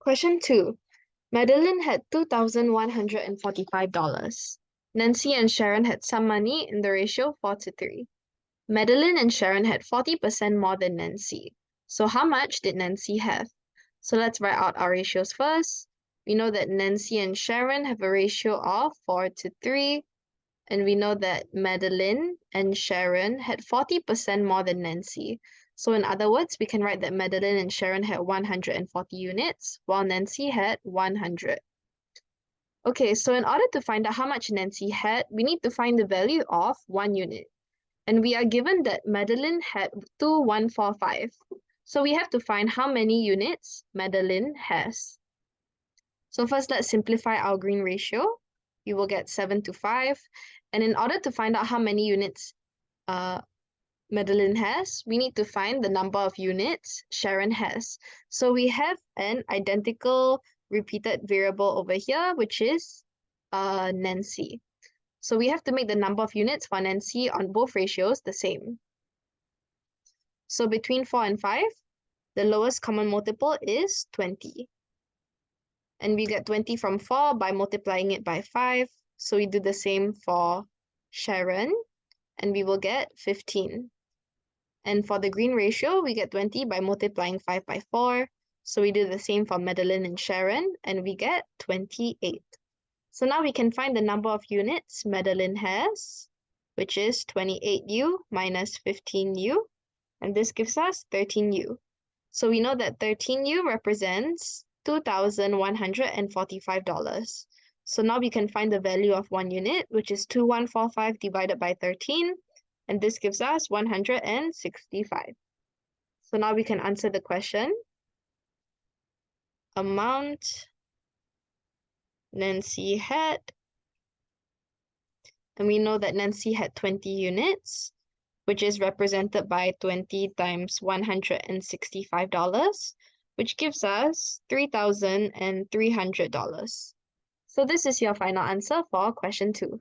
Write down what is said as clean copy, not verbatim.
Question 2. Madeline had $2,145. Nancy and Sharon had some money in the ratio 4:3. Madeline and Sharon had 40% more than Nancy. So how much did Nancy have? So let's write out our ratios first. We know that Nancy and Sharon have a ratio of 4:3. And we know that Madeline and Sharon had 40% more than Nancy. So in other words, we can write that Madeline and Sharon had 140 units, while Nancy had 100. Okay, so in order to find out how much Nancy had, we need to find the value of 1 unit. And we are given that Madeline had 2,145. So we have to find how many units Madeline has. So first, let's simplify our green ratio. We will get 7:5. And in order to find out how many units Madeline has, we need to find the number of units Sharon has. So we have an identical repeated variable over here, which is Nancy. So we have to make the number of units for Nancy on both ratios the same. So between 4 and 5, the lowest common multiple is 20. And we get 20 from 4 by multiplying it by 5. So we do the same for Sharon, and we will get 15. And for the green ratio, we get 20 by multiplying 5 by 4. So we do the same for Madeline and Sharon, and we get 28. So now we can find the number of units Madeline has, which is 28U minus 15U, and this gives us 13U. So we know that 13U represents $2,145. So now we can find the value of 1 unit, which is 2,145 divided by 13, and this gives us 165. So now we can answer the question. Amount Nancy had, and we know that Nancy had 20 units, which is represented by 20 times $165, which gives us $3,300. So this is your final answer for question 2.